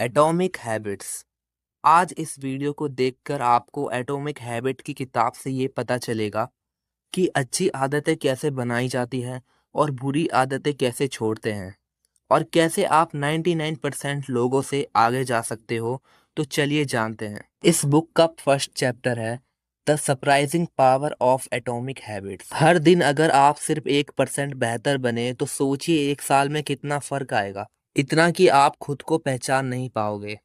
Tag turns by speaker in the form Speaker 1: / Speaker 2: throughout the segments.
Speaker 1: Atomic habits. आज इस video को देखकर आपको एटॉमिक हैबिट की किताब से ये पता चलेगा कि अच्छी आदतें कैसे बनाई जाती हैं और बुरी आदतें कैसे छोड़ते हैं और कैसे आप 99% लोगों से आगे जा सकते हो। तो चलिए जानते हैं। इस बुक का फर्स्ट चैप्टर है the surprising power of atomic habits. हर दिन अगर आप सिर्फ 1% बेहतर बने तो सोचिए एक साल में कितना फर्क आएगा। इतना कि आप खुद को पहचान नहीं पाओगे।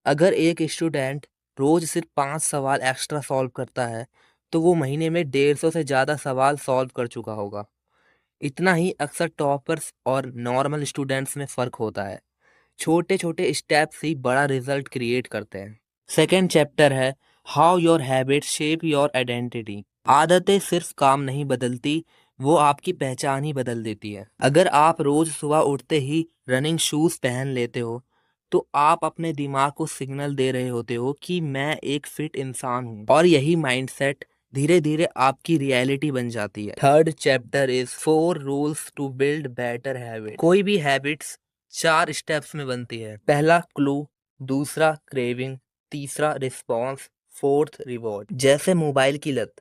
Speaker 1: अगर एक स्टूडेंट रोज सिर्फ 5 सवाल एक्स्ट्रा सॉल्व करता है तो वो महीने में 150 से ज़्यादा सवाल सॉल्व कर चुका होगा। इतना ही अक्सर टॉपर्स और नॉर्मल स्टूडेंट्स में फ़र्क होता है। छोटे छोटे स्टेप्स ही बड़ा रिजल्ट क्रिएट करते हैं। सेकेंड चैप्टर है how your habits shape your identity. आदतें सिर्फ काम नहीं बदलती, वो आपकी पहचान ही बदल देती है। अगर आप रोज सुबह उठते ही रनिंग शूज पहन लेते हो तो आप अपने दिमाग को सिग्नल दे रहे होते हो कि मैं एक फिट इंसान हूँ, और यही माइंडसेट धीरे धीरे आपकी रियलिटी बन जाती है। Third chapter is 4 rules to build better habit. कोई भी हैबिट्स 4 स्टेप्स में बनती है। पहला क्लू, दूसरा क्रेविंग, तीसरा रिस्पॉन्स, फोर्थ रिवॉर्ड। जैसे मोबाइल की लत,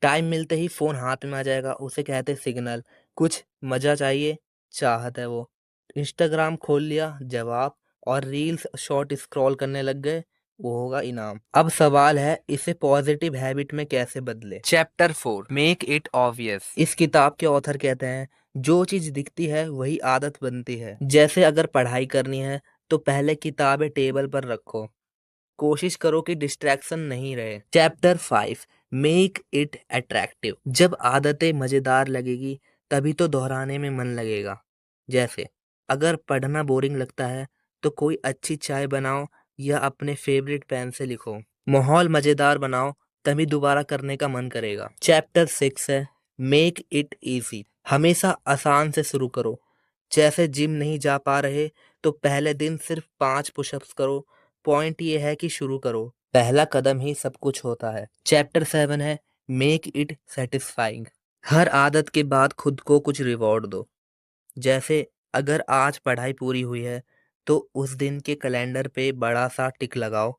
Speaker 1: टाइम मिलते ही फोन हाथ में आ जाएगा, उसे कहते सिग्नल। कुछ मजा चाहिए, चाहत है वो। इंस्टाग्राम खोल लिया, जवाब। और रील्स शॉर्ट स्क्रॉल करने लग गए, वो होगा इनाम। अब सवाल है इसे पॉजिटिव हैबिट में कैसे बदले। Chapter 4 make it obvious. इस किताब के ऑथर कहते हैं जो चीज दिखती है वही आदत बनती है। जैसे अगर पढ़ाई करनी है तो पहले किताबें टेबल पर रखो, कोशिश करो कि डिस्ट्रैक्शन नहीं रहे। Chapter 5 make it attractive. जब आदतें मजेदार लगेगी तभी तो दोहराने में मन लगेगा। जैसे अगर पढ़ना बोरिंग लगता है तो कोई अच्छी चाय बनाओ या अपने फेवरेट पेन से लिखो। माहौल मजेदार बनाओ तभी दोबारा करने का मन करेगा। चैप्टर 6 है मेक इट इजी। हमेशा आसान से शुरू करो। जैसे जिम नहीं जा पा रहे तो पहले दिन सिर्फ 5 पुशअप्स करो। पॉइंट ये है कि शुरू करो, पहला कदम ही सब कुछ होता है। चैप्टर 7 है मेक इट सेटिस्फाइंग। हर आदत के बाद खुद को कुछ रिवॉर्ड दो। जैसे अगर आज पढ़ाई पूरी हुई है तो उस दिन के कैलेंडर पे बड़ा सा टिक लगाओ।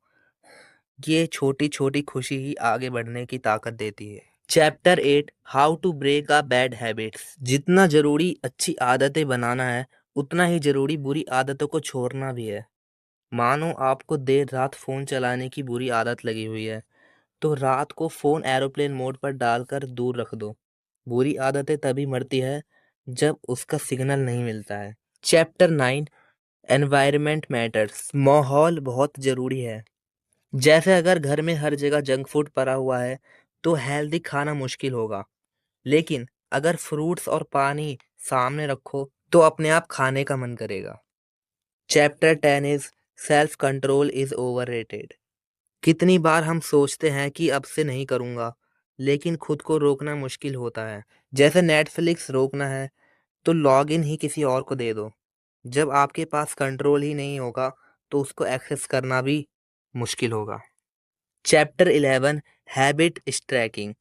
Speaker 1: ये छोटी छोटी खुशी ही आगे बढ़ने की ताकत देती है। Chapter 8 how to break a bad habits. जितना जरूरी अच्छी आदतें बनाना है उतना ही जरूरी बुरी आदतों को छोड़ना भी है। मानो आपको देर रात फ़ोन चलाने की बुरी आदत लगी हुई है तो रात को फ़ोन एरोप्लेन मोड पर डालकर दूर रख दो। बुरी आदतें तभी मरती है जब उसका सिग्नल नहीं मिलता है। Chapter 9 environment matters. माहौल बहुत ज़रूरी है। जैसे अगर घर में हर जगह जंक फूड पड़ा हुआ है तो हेल्दी खाना मुश्किल होगा, लेकिन अगर फ्रूट्स और पानी सामने रखो तो अपने आप खाने का मन करेगा। Chapter 10 is self control is overrated. कितनी बार हम सोचते हैं कि अब से नहीं करूंगा, लेकिन खुद को रोकना मुश्किल होता है। जैसे नेटफ्लिक्स रोकना है तो लॉग इन ही किसी और को दे दो। जब आपके पास कंट्रोल ही नहीं होगा तो उसको एक्सेस करना भी मुश्किल होगा। Chapter 11 habit tracking.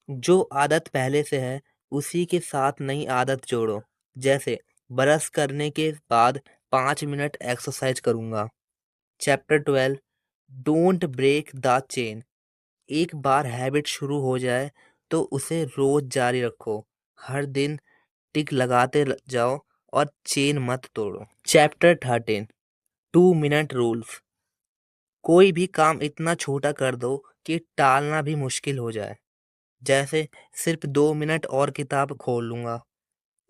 Speaker 1: जो आदत पहले से है उसी के साथ नई आदत जोड़ो। जैसे ब्रश करने के बाद 5 मिनट एक्सरसाइज करूंगा। Chapter 12 don't break the chain. एक बार हैबिट शुरू हो जाए तो उसे रोज जारी रखो। हर दिन टिक लगाते जाओ और चेन मत तोड़ो। Chapter 13 2 minute rules. कोई भी काम इतना छोटा कर दो कि टालना भी मुश्किल हो जाए। जैसे सिर्फ 2 मिनट और किताब खोल लूंगा।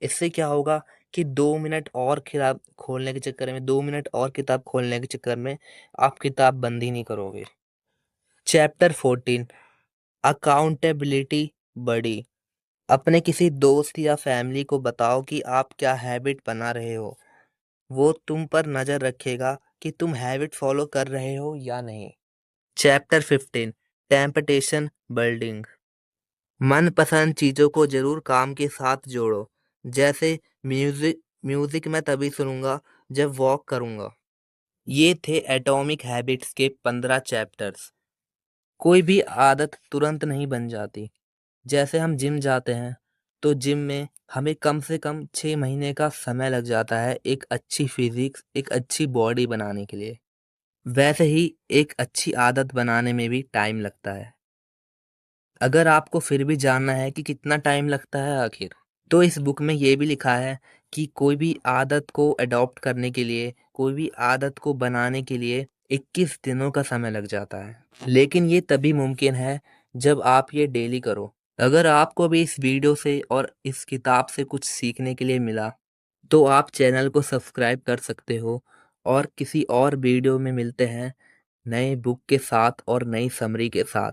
Speaker 1: इससे क्या होगा कि 2 मिनट और किताब खोलने के चक्कर में 2 मिनट और किताब खोलने के चक्कर में आप किताब बंद ही नहीं करोगे। चैप्टर 14 अकाउंटेबिलिटी बड़ी। अपने किसी दोस्त या फैमिली को बताओ कि आप क्या हैबिट बना रहे हो। वो तुम पर नजर रखेगा कि तुम हैबिट फॉलो कर रहे हो या नहीं। Chapter 15 temptation building. मनपसंद चीजों को जरूर काम के साथ जोड़ो। जैसे म्यूजिक म्यूजिक मैं तभी सुनूंगा जब वॉक करूंगा। ये थे एटॉमिक हैबिट्स के 15 चैप्टर्स। कोई भी आदत तुरंत नहीं बन जाती। जैसे हम जिम जाते हैं तो जिम में हमें कम से कम 6 महीने का समय लग जाता है एक अच्छी फिजिक्स, एक अच्छी बॉडी बनाने के लिए। वैसे ही एक अच्छी आदत बनाने में भी टाइम लगता है। अगर आपको फिर भी जानना है कि कितना टाइम लगता है आखिर, तो इस बुक में ये भी लिखा है कि कोई भी आदत को अडॉप्ट करने के लिए, कोई भी आदत को बनाने के लिए 21 दिनों का समय लग जाता है। लेकिन ये तभी मुमकिन है जब आप ये डेली करो। अगर आपको भी इस वीडियो से और इस किताब से कुछ सीखने के लिए मिला, तो आप चैनल को सब्सक्राइब कर सकते हो और किसी और वीडियो में मिलते हैं नए बुक के साथ और नई समरी के साथ।